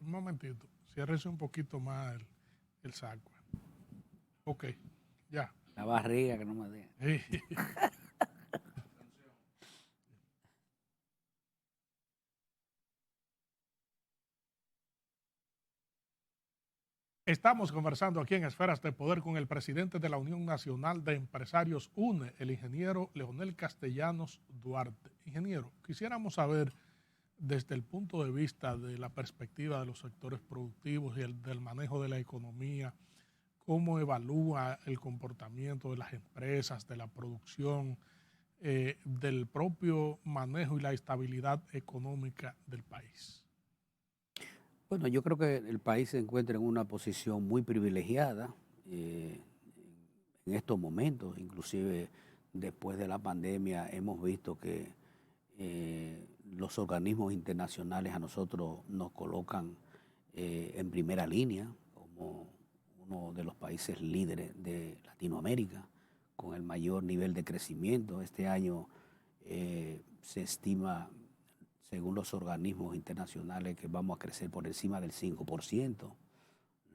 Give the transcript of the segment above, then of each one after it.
Un momentito, ciérrese un poquito más el saco. Ok, ya. La barriga que no me deja. Estamos conversando aquí en Esferas de Poder con el presidente de la Unión Nacional de Empresarios UNE, el ingeniero Leonel Castellanos Duarte. Ingeniero, quisiéramos saber desde el punto de vista de la perspectiva de los sectores productivos y del manejo de la economía, cómo evalúa el comportamiento de las empresas, de la producción, del propio manejo y la estabilidad económica del país. Bueno, yo creo que el país se encuentra en una posición muy privilegiada en estos momentos, inclusive después de la pandemia hemos visto que los organismos internacionales a nosotros nos colocan en primera línea como uno de los países líderes de Latinoamérica con el mayor nivel de crecimiento. Este año se estima, según los organismos internacionales, que vamos a crecer por encima del 5%,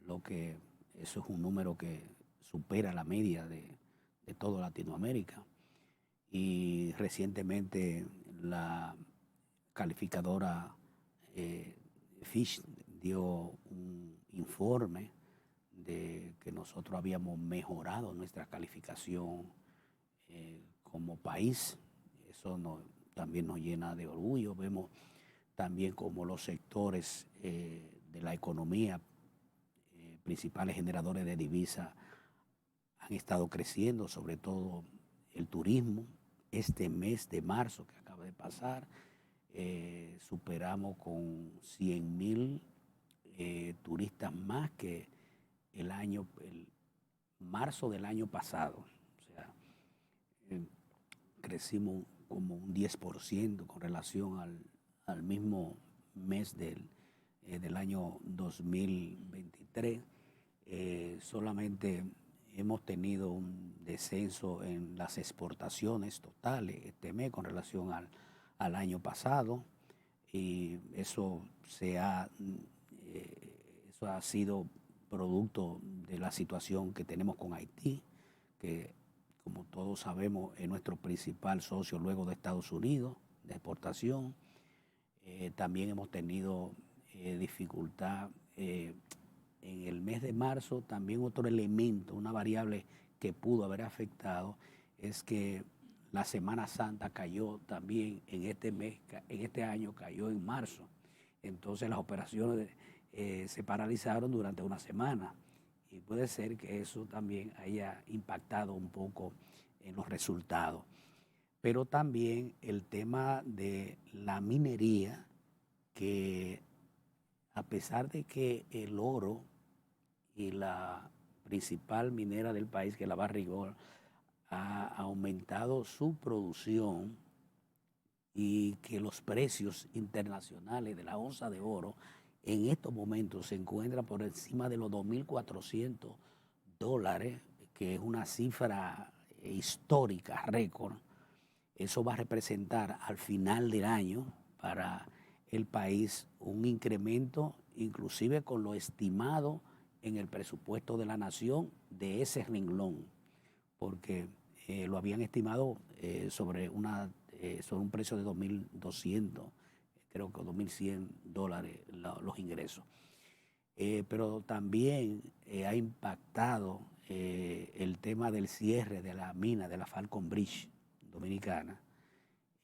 lo que eso es un número que supera la media de toda Latinoamérica. Y recientemente la calificadora Fitch dio un informe de que nosotros habíamos mejorado nuestra calificación como país. Eso también nos llena de orgullo. Vemos también como los sectores de la economía, principales generadores de divisas, han estado creciendo, sobre todo el turismo. Este mes de marzo que acaba de pasar, superamos con 100,000 turistas más que el marzo del año pasado. O sea, crecimos como un 10% con relación al mismo mes del año 2023. Solamente hemos tenido un descenso en las exportaciones totales este mes con relación al año pasado, y eso ha sido producto de la situación que tenemos con Haití, que como todos sabemos es nuestro principal socio luego de Estados Unidos de exportación. También hemos tenido dificultad en el mes de marzo. También otro elemento, una variable que pudo haber afectado, es que la Semana Santa cayó también en este año cayó en marzo. Entonces las operaciones se paralizaron durante una semana y puede ser que eso también haya impactado un poco en los resultados. Pero también el tema de la minería, que a pesar de que el oro y la principal minera del país, que es la Barrick, ha aumentado su producción y que los precios internacionales de la onza de oro en estos momentos se encuentran por encima de los $2,400, que es una cifra histórica, récord. Eso va a representar al final del año para el país un incremento, inclusive con lo estimado en el presupuesto de la nación de ese renglón, porque lo habían estimado sobre un precio de 2.200, creo que $2.100 los ingresos. Pero también ha impactado el tema del cierre de la mina de la Falcon Bridge dominicana,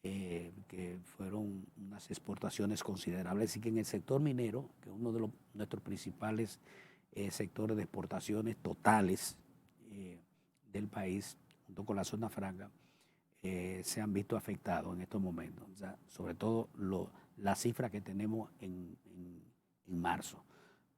que fueron unas exportaciones considerables. Así que en el sector minero, que es uno de nuestros principales sectores de exportaciones totales del país, junto con la zona franca, se han visto afectados en estos momentos. O sea, sobre todo la cifra que tenemos en marzo.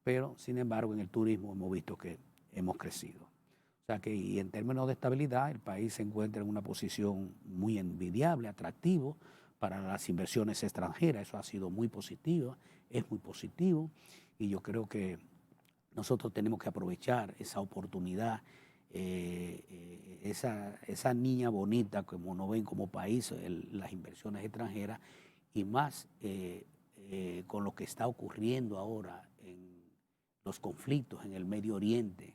Pero, sin embargo, en el turismo hemos visto que hemos crecido. O sea que, y en términos de estabilidad, el país se encuentra en una posición muy envidiable, atractivo para las inversiones extranjeras. Eso ha sido muy positivo, es muy positivo, y yo creo que nosotros tenemos que aprovechar esa oportunidad, esa niña bonita, como nos ven como país, las inversiones extranjeras, y más con lo que está ocurriendo ahora los conflictos en el Medio Oriente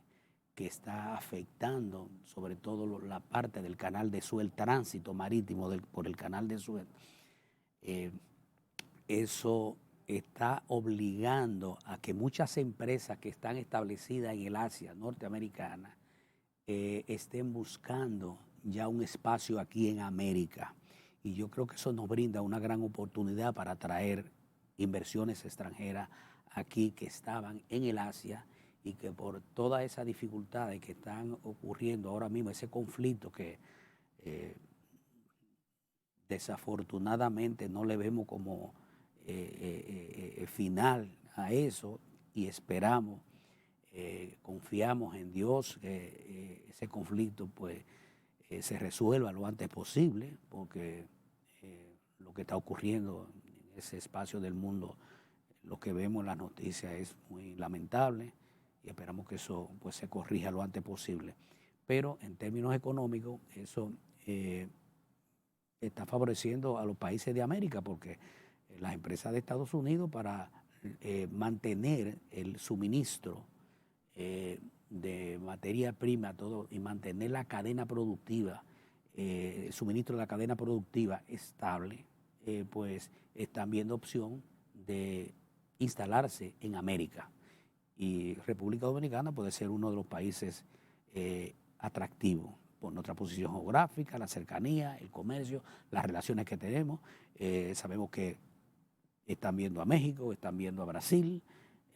que está afectando sobre todo la parte del canal de Suez, el tránsito marítimo por el canal de Suez, eso está obligando a que muchas empresas que están establecidas en el Asia norteamericana estén buscando ya un espacio aquí en América. Y yo creo que eso nos brinda una gran oportunidad para atraer inversiones extranjeras aquí que estaban en el Asia y que por todas esas dificultades que están ocurriendo ahora mismo, ese conflicto que desafortunadamente no le vemos como final a eso y esperamos, confiamos en Dios que ese conflicto pues se resuelva lo antes posible, porque lo que está ocurriendo en ese espacio del mundo, lo que vemos en las noticias es muy lamentable y esperamos que eso pues se corrija lo antes posible. Pero en términos económicos eso está favoreciendo a los países de América, porque las empresas de Estados Unidos para mantener el suministro de materia prima todo, y mantener la cadena productiva, el suministro de la cadena productiva estable, pues están viendo opción de instalarse en América. Y República Dominicana puede ser uno de los países atractivos por nuestra posición geográfica, la cercanía, el comercio, las relaciones que tenemos. Sabemos que están viendo a México, están viendo a Brasil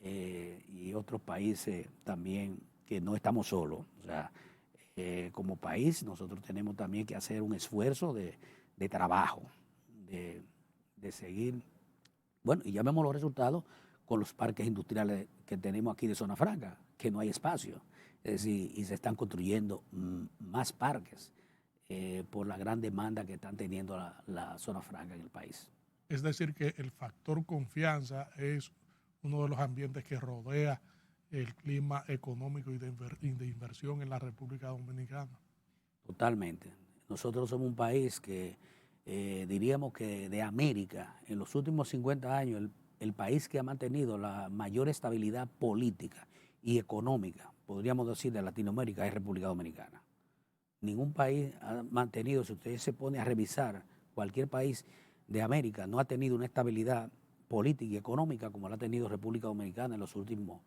y otros países también que no estamos solos. O sea, como país nosotros tenemos también que hacer un esfuerzo de trabajo, de seguir. Bueno, y ya vemos los resultados con los parques industriales que tenemos aquí de Zona Franca, que no hay espacio. Es decir, y se están construyendo más parques por la gran demanda que están teniendo la Zona Franca en el país. Es decir, que el factor confianza es uno de los ambientes que rodea el clima económico y de inversión en la República Dominicana. Totalmente. Nosotros somos un país que diríamos que de América, en los últimos 50 años, el país que ha mantenido la mayor estabilidad política y económica, podríamos decir, de Latinoamérica es República Dominicana. Ningún país ha mantenido, si usted se pone a revisar, cualquier país de América no ha tenido una estabilidad política y económica como la ha tenido República Dominicana en los últimos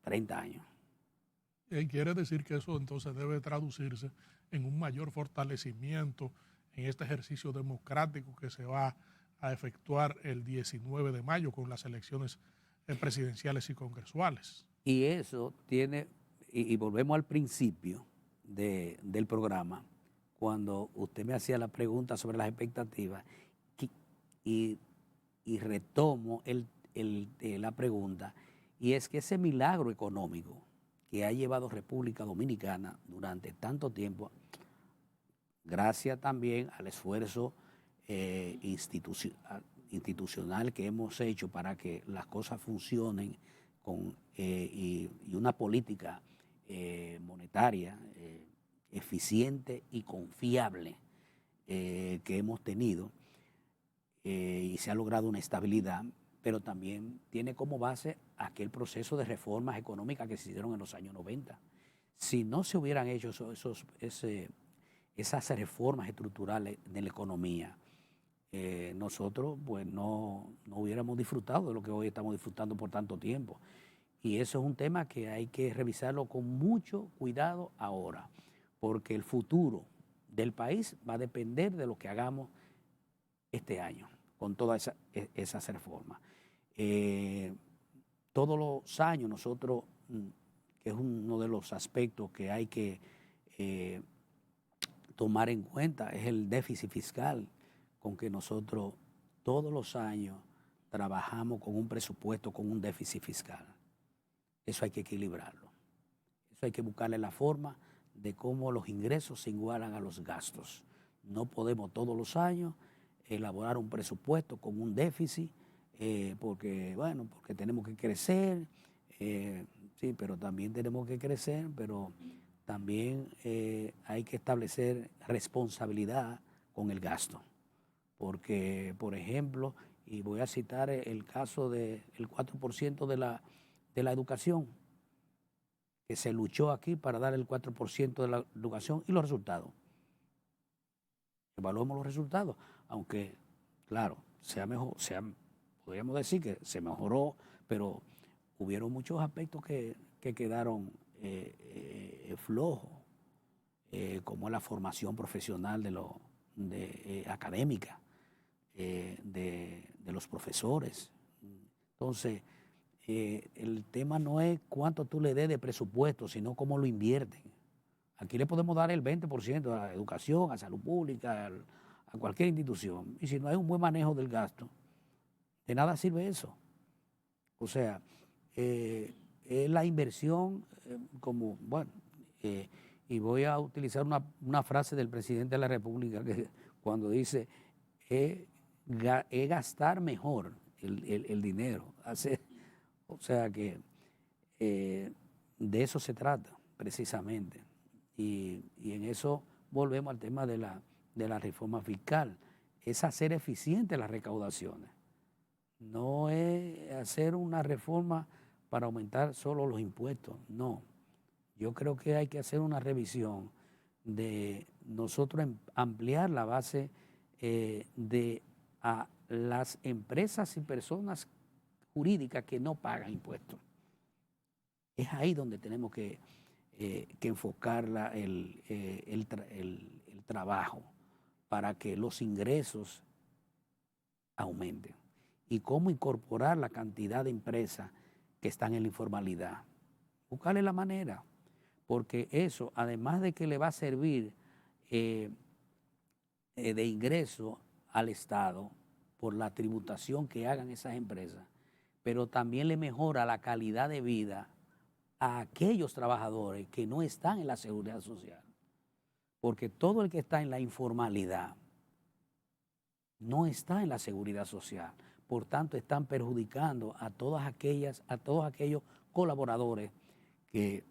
30 años. Quiere decir que eso entonces debe traducirse en un mayor fortalecimiento en este ejercicio democrático que se va a efectuar el 19 de mayo con las elecciones presidenciales y congresuales. Y eso tiene, y volvemos al principio del programa, cuando usted me hacía la pregunta sobre las expectativas, y retomo la pregunta, y es que ese milagro económico que ha llevado República Dominicana durante tanto tiempo, gracias también al esfuerzo institucional que hemos hecho para que las cosas funcionen y una política monetaria eficiente y confiable que hemos tenido, y se ha logrado una estabilidad, pero también tiene como base aquel proceso de reformas económicas que se hicieron en los años 90. Si no se hubieran hecho esas reformas estructurales de la economía, nosotros pues no hubiéramos disfrutado de lo que hoy estamos disfrutando por tanto tiempo. Y eso es un tema que hay que revisarlo con mucho cuidado ahora, porque el futuro del país va a depender de lo que hagamos este año con todas esas reformas. Todos los años nosotros, que es uno de los aspectos que hay que tomar en cuenta, es el déficit fiscal, con que nosotros todos los años trabajamos con un presupuesto con un déficit fiscal. Eso hay que equilibrarlo. Eso hay que buscarle la forma de cómo los ingresos se igualan a los gastos. No podemos todos los años elaborar un presupuesto con un déficit, porque tenemos que crecer, sí, pero también tenemos que crecer, pero también hay que establecer responsabilidad con el gasto. Porque, por ejemplo, y voy a citar el caso del 4% de la educación, que se luchó aquí para dar el 4% de la educación y los resultados. Evaluemos los resultados, aunque, claro, podríamos decir que se mejoró, pero hubieron muchos aspectos que quedaron flojos, como la formación profesional académica de los profesores. Entonces, el tema no es cuánto tú le des de presupuesto, sino cómo lo invierten. Aquí le podemos dar el 20% a la educación, a salud pública, a cualquier institución. Y si no hay un buen manejo del gasto, de nada sirve eso. O sea, es la inversión y voy a utilizar una frase del presidente de la República que cuando dice, es gastar mejor el dinero. O sea que de eso se trata precisamente. Y en eso volvemos al tema de la reforma fiscal. Es hacer eficientes las recaudaciones. No es hacer una reforma para aumentar solo los impuestos, no. Yo creo que hay que hacer una revisión de nosotros ampliar la base de a las empresas y personas jurídicas que no pagan impuestos. Es ahí donde tenemos que enfocar el trabajo para que los ingresos aumenten. Y cómo incorporar la cantidad de empresas que están en la informalidad. Buscarle la manera, porque eso, además de que le va a servir de ingreso al Estado por la tributación que hagan esas empresas, pero también le mejora la calidad de vida a aquellos trabajadores que no están en la seguridad social. Porque todo el que está en la informalidad no está en la seguridad social. Por tanto, están perjudicando a todos aquellos colaboradores que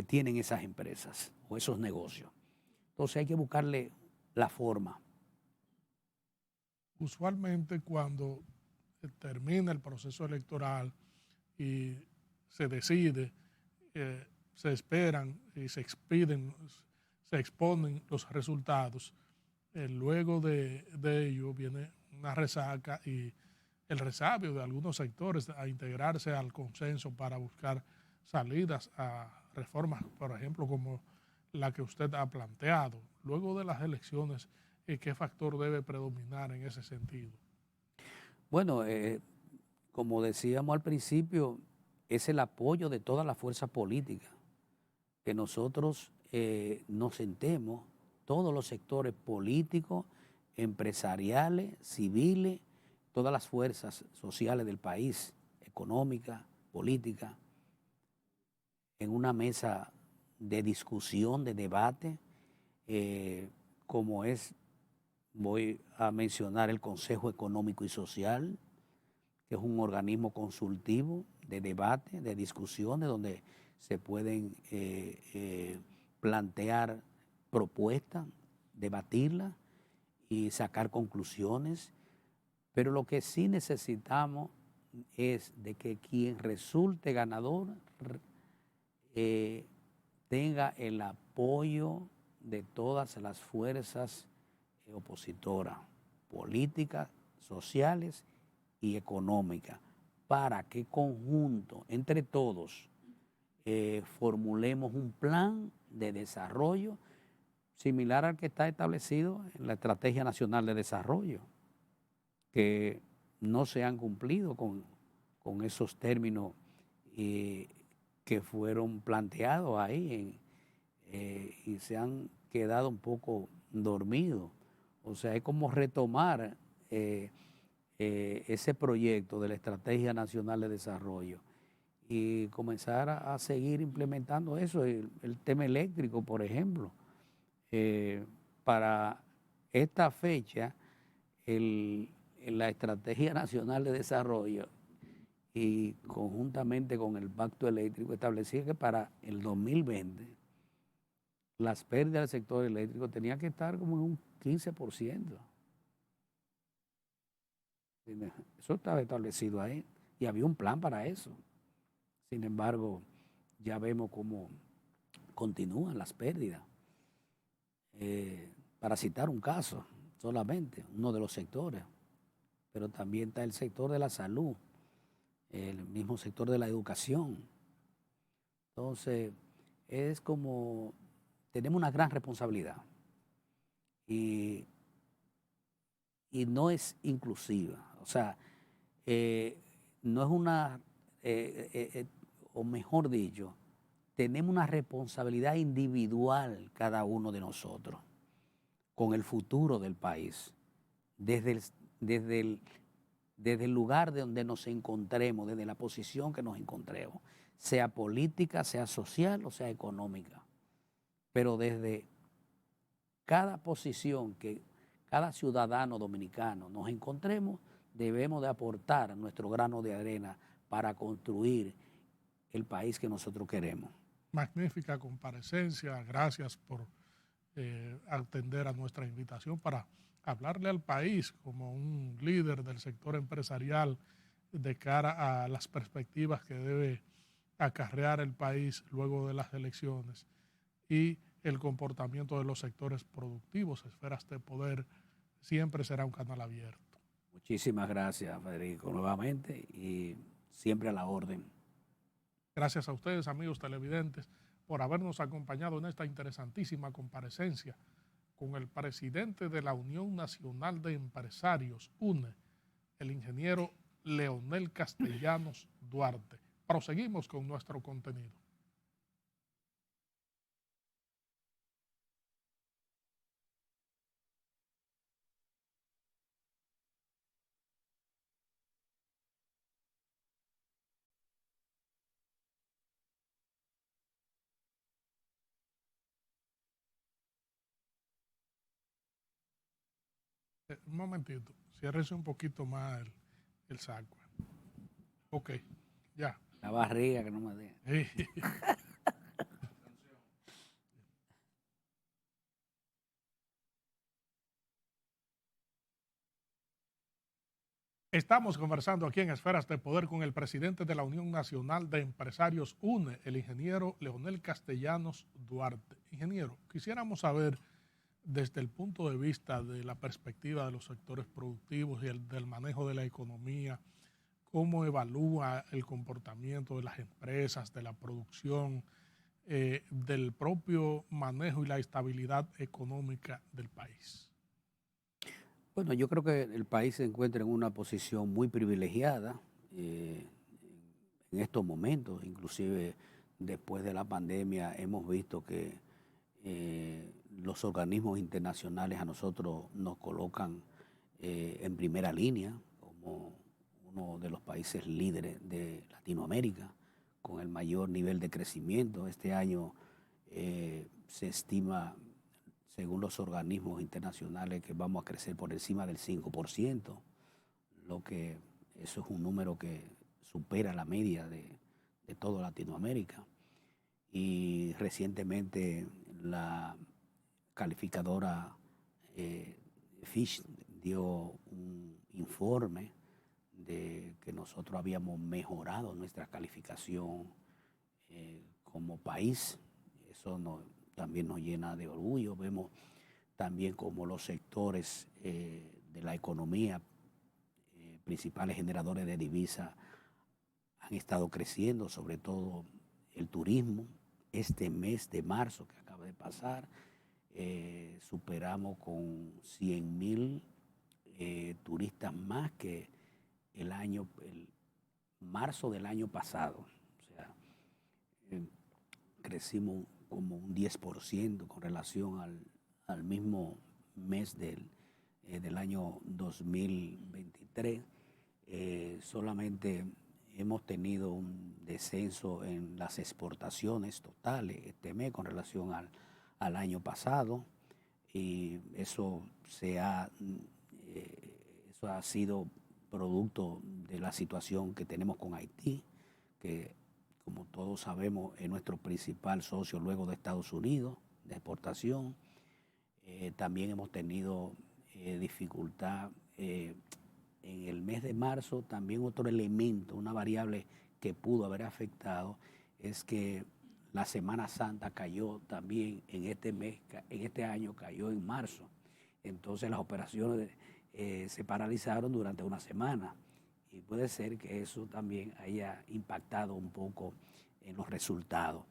tienen esas empresas o esos negocios. Entonces hay que buscarle la forma. Usualmente cuando termina el proceso electoral y se decide, se esperan y se exponen los resultados. Luego de ello viene una resaca y el resabio de algunos sectores a integrarse al consenso para buscar salidas a reformas, por ejemplo, como la que usted ha planteado. Luego de las elecciones, ¿qué factor debe predominar en ese sentido? Bueno, como decíamos al principio, es el apoyo de todas las fuerzas políticas, que nosotros nos sentemos, todos los sectores políticos, empresariales, civiles, todas las fuerzas sociales del país, económica, política, en una mesa de discusión, de debate, como voy a mencionar el Consejo Económico y Social, que es un organismo consultivo de debate, de discusiones, donde se pueden plantear propuestas, debatirlas y sacar conclusiones. Pero lo que sí necesitamos es de que quien resulte ganador tenga el apoyo de todas las fuerzas opositoras, políticas, sociales y económicas, para que conjunto, entre todos, formulemos un plan de desarrollo similar al que está establecido en la Estrategia Nacional de Desarrollo, que no se han cumplido con esos términos que fueron planteados ahí y se han quedado un poco dormidos. O sea, es como retomar ese proyecto de la Estrategia Nacional de Desarrollo y comenzar a seguir implementando eso, el tema eléctrico, por ejemplo. Para esta fecha, la Estrategia Nacional de Desarrollo y conjuntamente con el Pacto Eléctrico establecía que para el 2020 las pérdidas del sector eléctrico tenían que estar como en un 15%. Eso estaba establecido ahí y había un plan para eso. Sin embargo, ya vemos cómo continúan las pérdidas. Para citar un caso solamente, uno de los sectores, pero también está el sector de la salud, el mismo sector de la educación. Entonces, es como, tenemos una gran responsabilidad y, y no es inclusiva. O sea, no es una, o mejor dicho, tenemos una responsabilidad individual cada uno de nosotros con el futuro del país, desde el, desde el, desde el lugar de donde nos encontremos, desde la posición que nos encontremos, sea política, sea social o sea económica, pero desde cada posición que cada ciudadano dominicano nos encontremos, debemos de aportar nuestro grano de arena para construir el país que nosotros queremos. Magnífica comparecencia, gracias por atender a nuestra invitación para hablarle al país como un líder del sector empresarial de cara a las perspectivas que debe acarrear el país luego de las elecciones y el comportamiento de los sectores productivos. Esferas de Poder siempre será un canal abierto. Muchísimas gracias, Federico, nuevamente y siempre a la orden. Gracias a ustedes, amigos televidentes, por habernos acompañado en esta interesantísima comparecencia con el presidente de la Unión Nacional de Empresarios, UNE, el ingeniero Leonel Castellanos Duarte. Proseguimos con nuestro contenido. Un momentito, ciérrese un poquito más el saco. Ok, ya. La barriga que no me deja. Estamos conversando aquí en Esferas de Poder con el presidente de la Unión Nacional de Empresarios UNE, el ingeniero Leonel Castellanos Duarte. Ingeniero, quisiéramos saber desde el punto de vista de la perspectiva de los sectores productivos y del manejo de la economía, cómo evalúa el comportamiento de las empresas, de la producción, del propio manejo y la estabilidad económica del país. Bueno, yo creo que el país se encuentra en una posición muy privilegiada en estos momentos, inclusive después de la pandemia hemos visto que los organismos internacionales a nosotros nos colocan en primera línea como uno de los países líderes de Latinoamérica con el mayor nivel de crecimiento. Este año se estima, según los organismos internacionales, que vamos a crecer por encima del 5%, lo que eso es un número que supera la media de toda Latinoamérica. Y recientemente la calificadora Fitch dio un informe de que nosotros habíamos mejorado nuestra calificación como país. Eso también nos llena de orgullo. Vemos también como los sectores de la economía, principales generadores de divisas, han estado creciendo, sobre todo el turismo. Este mes de marzo que acaba de pasar, superamos con 100,000 turistas más que el marzo del año pasado. O sea, crecimos como un 10% con relación al mismo mes del año 2023. Solamente hemos tenido un descenso en las exportaciones totales este mes con relación al año pasado, y eso ha sido producto de la situación que tenemos con Haití, que como todos sabemos es nuestro principal socio luego de Estados Unidos de exportación. También hemos tenido dificultad en el mes de marzo. También otro elemento, una variable que pudo haber afectado es que la Semana Santa cayó también en este mes, en este año cayó en marzo. Entonces las operaciones se paralizaron durante una semana y puede ser que eso también haya impactado un poco en los resultados.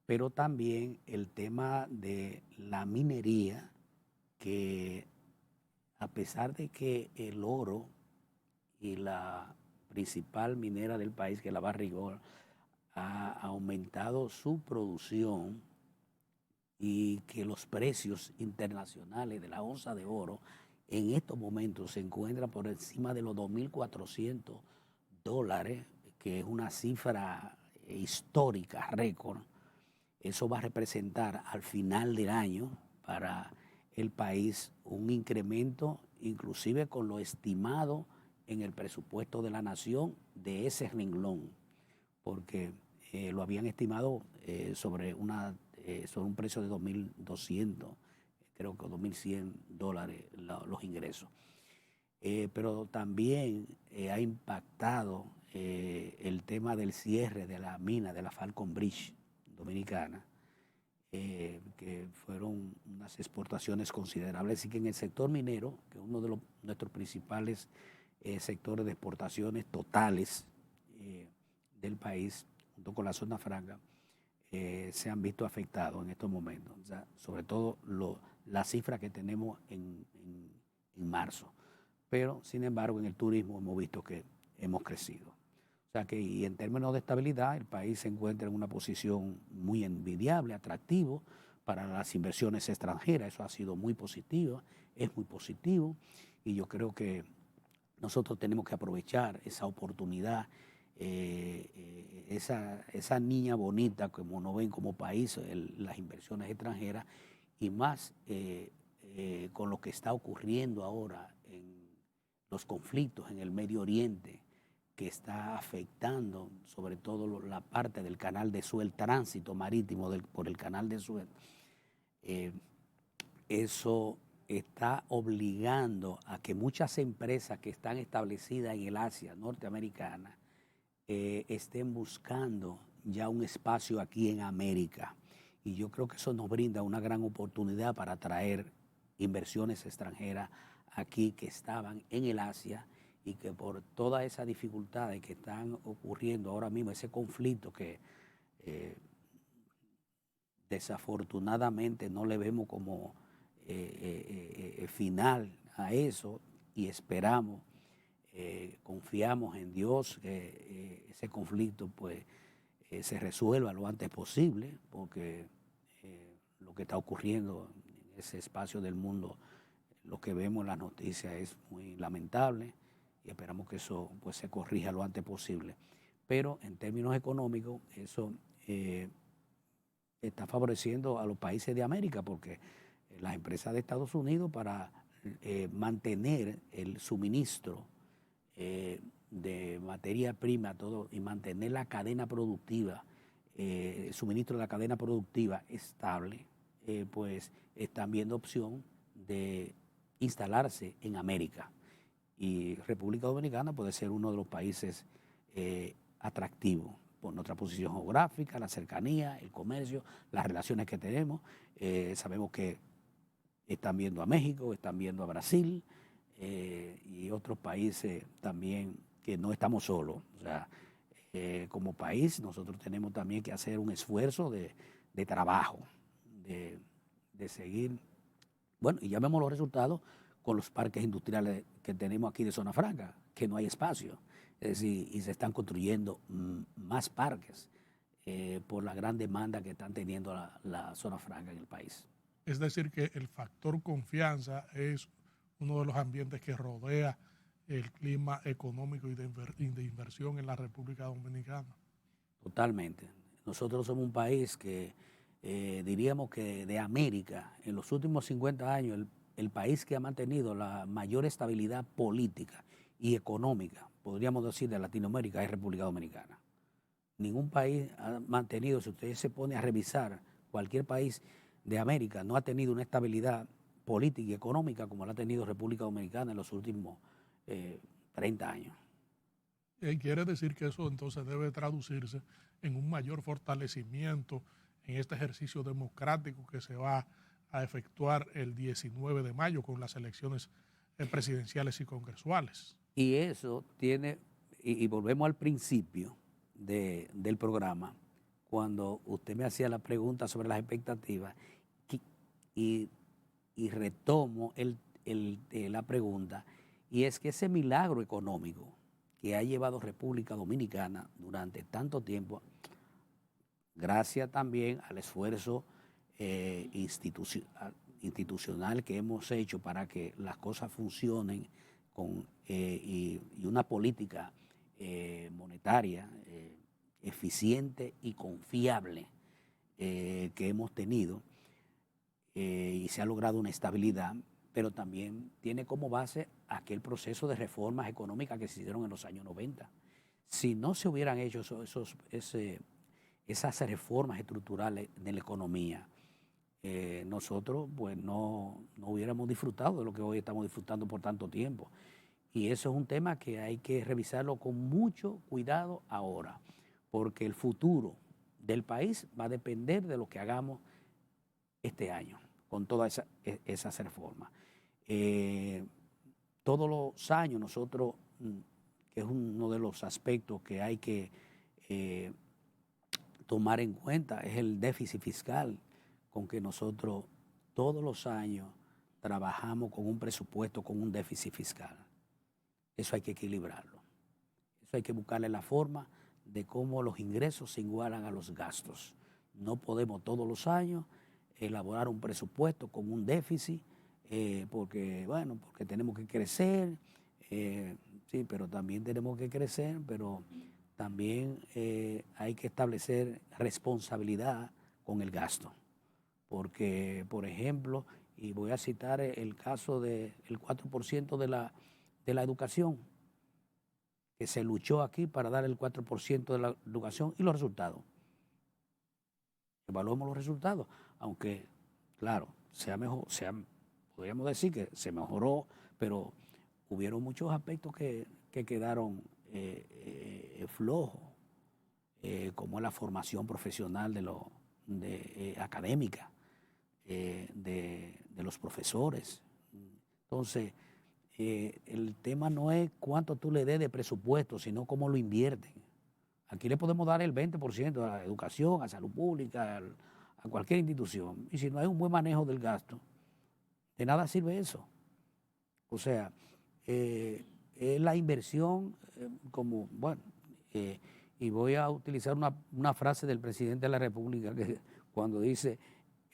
Pero también el tema de la minería, que a pesar de que el oro y la principal minera del país, que es la Barrick, ha aumentado su producción y que los precios internacionales de la onza de oro en estos momentos se encuentran por encima de los $2.400, que es una cifra histórica, récord. Eso va a representar al final del año para el país un incremento, inclusive con lo estimado en el presupuesto de la nación de ese renglón, porque lo habían estimado sobre un precio de 2.200, creo que $2.100 los ingresos. Pero también ha impactado el tema del cierre de la mina de la Falcon Bridge dominicana, que fueron unas exportaciones considerables, y que en el sector minero, que es uno de nuestros principales sectores de exportaciones totales del país, junto con la zona franca, se han visto afectados en estos momentos. O sea, sobre todo la cifra que tenemos en marzo. Pero, sin embargo, en el turismo hemos visto que hemos crecido. O sea que, y en términos de estabilidad, el país se encuentra en una posición muy envidiable, atractivo para las inversiones extranjeras. Eso ha sido muy positivo, es muy positivo, y yo creo que nosotros tenemos que aprovechar esa oportunidad, esa niña bonita como nos ven como país, las inversiones extranjeras, y más con lo que está ocurriendo ahora en los conflictos en el Medio Oriente, que está afectando sobre todo la parte del canal de Suez, el tránsito marítimo por el canal de Suez. Eso está obligando a que muchas empresas que están establecidas en el Asia norteamericana estén buscando ya un espacio aquí en América. Y yo creo que eso nos brinda una gran oportunidad para atraer inversiones extranjeras aquí que estaban en el Asia, y que por todas esas dificultades que están ocurriendo ahora mismo, ese conflicto que desafortunadamente no le vemos como final a eso, y esperamos, confiamos en Dios que ese conflicto pues se resuelva lo antes posible, porque lo que está ocurriendo en ese espacio del mundo, lo que vemos en las noticias, es muy lamentable, y esperamos que eso pues se corrija lo antes posible. Pero en términos económicos, eso está favoreciendo a los países de América, porque las empresas de Estados Unidos, para mantener el suministro de materia prima todo, y mantener la cadena productiva, el suministro de la cadena productiva estable, pues están viendo opción de instalarse en América. Y República Dominicana puede ser uno de los países atractivos por nuestra posición geográfica, la cercanía, el comercio, las relaciones que tenemos. Sabemos que están viendo a México, están viendo a Brasil y otros países también, que no estamos solos. O sea, como país nosotros tenemos también que hacer un esfuerzo de trabajo, de seguir. Bueno, y ya vemos los resultados con los parques industriales que tenemos aquí de Zona Franca, que no hay espacio. Es decir, y se están construyendo más parques por la gran demanda que están teniendo la Zona Franca en el país. Es decir, que el factor confianza es uno de los ambientes que rodea el clima económico y de inversión en la República Dominicana. Totalmente. Nosotros somos un país que diríamos que de América, en los últimos 50 años, el país que ha mantenido la mayor estabilidad política y económica, podríamos decir, de Latinoamérica, es República Dominicana. Ningún país ha mantenido, si usted se pone a revisar, cualquier país de América no ha tenido una estabilidad política y económica como la ha tenido República Dominicana en los últimos 30 años. Quiere decir que eso entonces debe traducirse en un mayor fortalecimiento en este ejercicio democrático que se va a efectuar el 19 de mayo con las elecciones presidenciales y congresuales. Y eso tiene, y volvemos al principio del programa, cuando usted me hacía la pregunta sobre las expectativas, y, y retomo la pregunta, y es que ese milagro económico que ha llevado República Dominicana durante tanto tiempo, gracias también al esfuerzo institucional que hemos hecho para que las cosas funcionen y una política monetaria eficiente y confiable que hemos tenido, y se ha logrado una estabilidad, pero también tiene como base aquel proceso de reformas económicas que se hicieron en los años 90. Si no se hubieran hecho esas reformas estructurales de la economía, nosotros pues no hubiéramos disfrutado de lo que hoy estamos disfrutando por tanto tiempo. Y eso es un tema que hay que revisarlo con mucho cuidado ahora, porque el futuro del país va a depender de lo que hagamos este año con todas esas reformas. Todos los años nosotros, que es uno de los aspectos que hay que tomar en cuenta, es el déficit fiscal, con que nosotros todos los años trabajamos con un presupuesto con un déficit fiscal. Eso hay que equilibrarlo. Eso hay que buscarle la forma de cómo los ingresos se igualan a los gastos. No podemos todos los años elaborar un presupuesto con un déficit, porque tenemos que crecer, sí, pero también tenemos que crecer, pero también hay que establecer responsabilidad con el gasto. Porque, por ejemplo, y voy a citar el caso del 4% de la educación, que se luchó aquí para dar el 4% de la educación, y los resultados. Evaluemos los resultados, aunque, claro, podríamos decir que se mejoró, pero hubieron muchos aspectos que quedaron flojos, como la formación profesional académica de los profesores. Entonces, el tema no es cuánto tú le des de presupuesto, sino cómo lo invierten. Aquí le podemos dar el 20% a la educación, a salud pública, a cualquier institución. Y si no hay un buen manejo del gasto, de nada sirve eso. O sea, es la inversión y voy a utilizar una frase del presidente de la República que cuando dice,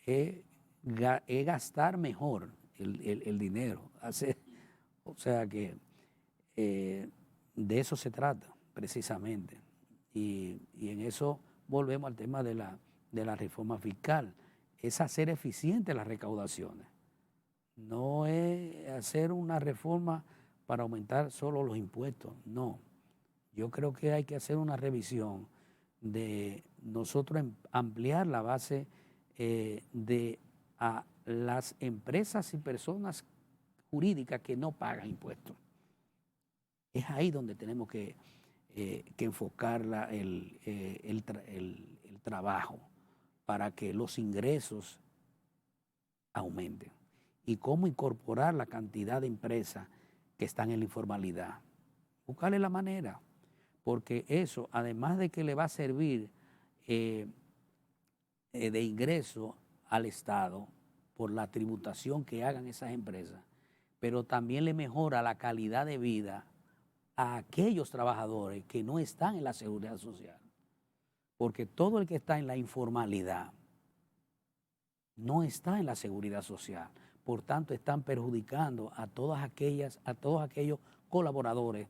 es gastar mejor el dinero. O sea que de eso se trata precisamente. Y en eso volvemos al tema de la reforma fiscal. Es hacer eficientes las recaudaciones. No es hacer una reforma para aumentar solo los impuestos, no. Yo creo que hay que hacer una revisión de nosotros ampliar la base de a las empresas y personas jurídicas que no pagan impuestos. Es ahí donde tenemos que enfocar el trabajo para que los ingresos aumenten. Y cómo incorporar la cantidad de empresas que están en la informalidad. Buscarle la manera, porque eso, además de que le va a servir de ingreso al Estado por la tributación que hagan esas empresas, pero también le mejora la calidad de vida a aquellos trabajadores que no están en la seguridad social. Porque todo el que está en la informalidad no está en la seguridad social. Por tanto, están perjudicando a todos aquellos colaboradores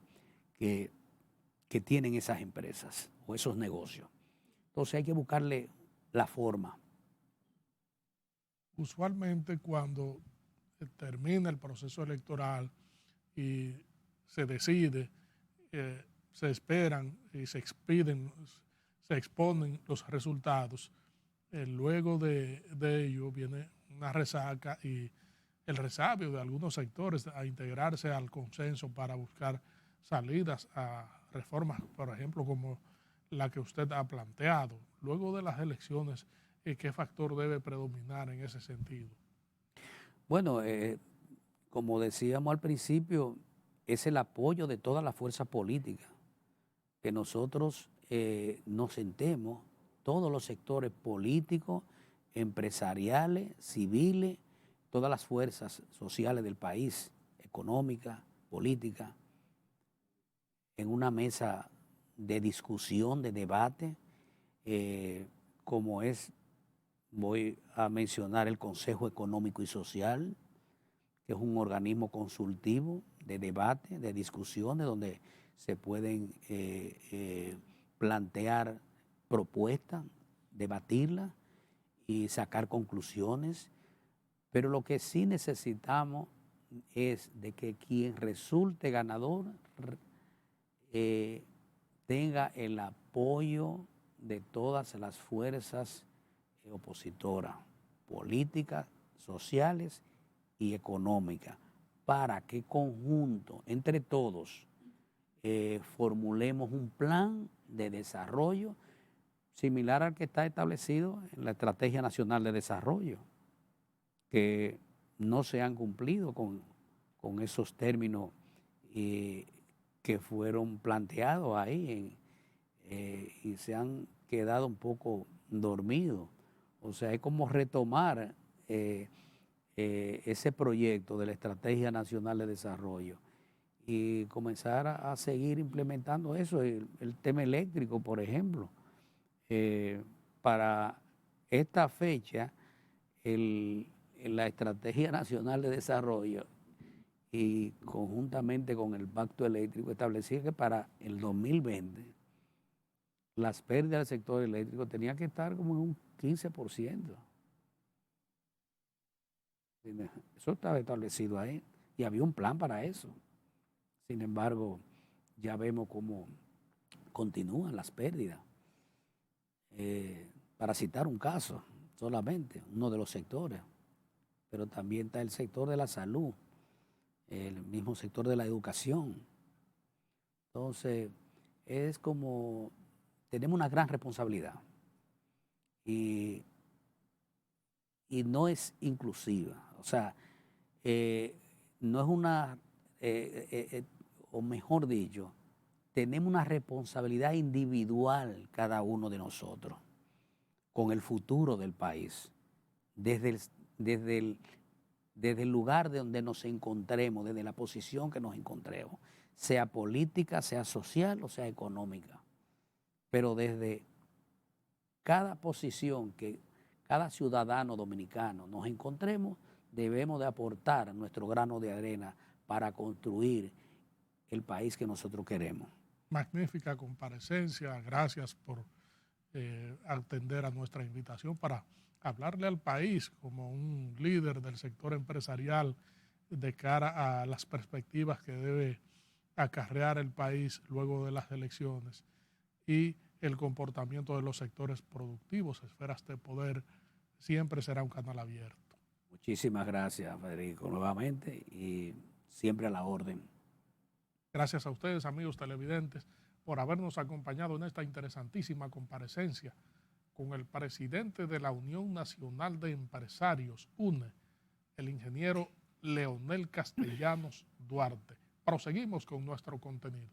que tienen esas empresas o esos negocios. Entonces hay que buscarle la forma. Usualmente cuando termina el proceso electoral y se decide, se esperan y se exponen los resultados, luego de ello viene una resaca y el resabio de algunos sectores a integrarse al consenso para buscar salidas a reformas, por ejemplo, como la que usted ha planteado. Luego de las elecciones, ¿qué factor debe predominar en ese sentido? Bueno, como decíamos al principio, es el apoyo de toda la fuerza política, que nosotros nos sentemos, todos los sectores políticos, empresariales, civiles, todas las fuerzas sociales del país, económica, política, en una mesa de discusión, de debate, como es, voy a mencionar el Consejo Económico y Social, que es un organismo consultivo de debate, de discusiones, donde se pueden plantear propuestas, debatirlas y sacar conclusiones. Pero lo que sí necesitamos es de que quien resulte ganador tenga el apoyo de todas las fuerzas opositoras, políticas, sociales y económicas, para que conjunto, entre todos, formulemos un plan de desarrollo similar al que está establecido en la Estrategia Nacional de Desarrollo, que no se han cumplido con esos términos que fueron planteados ahí y se han quedado un poco dormidos. O sea, es como retomar ese proyecto de la Estrategia Nacional de Desarrollo y comenzar a seguir implementando eso, el tema eléctrico, por ejemplo. Para esta fecha, la Estrategia Nacional de Desarrollo y conjuntamente con el Pacto Eléctrico establecía que para el 2020 las pérdidas del sector eléctrico tenían que estar como en un 15%. Eso estaba establecido ahí y había un plan para eso. Sin embargo, ya vemos cómo continúan las pérdidas. Para citar un caso solamente, uno de los sectores, pero también está el sector de la salud, el mismo sector de la educación. Entonces, es como, tenemos una gran responsabilidad y no es inclusiva. O sea, no es una, o mejor dicho, tenemos una responsabilidad individual cada uno de nosotros con el futuro del país, desde el lugar de donde nos encontremos, desde la posición que nos encontremos, sea política, sea social o sea económica. Pero desde cada posición que cada ciudadano dominicano nos encontremos, debemos de aportar nuestro grano de arena para construir el país que nosotros queremos. Magnífica comparecencia, gracias por atender a nuestra invitación para hablarle al país como un líder del sector empresarial de cara a las perspectivas que debe acarrear el país luego de las elecciones y el comportamiento de los sectores productivos. Esferas de Poder siempre será un canal abierto. Muchísimas gracias, Federico, nuevamente y siempre a la orden. Gracias a ustedes, amigos televidentes, por habernos acompañado en esta interesantísima comparecencia con el presidente de la Unión Nacional de Empresarios, UNE, el ingeniero Leonel Castellanos Duarte. Proseguimos con nuestro contenido.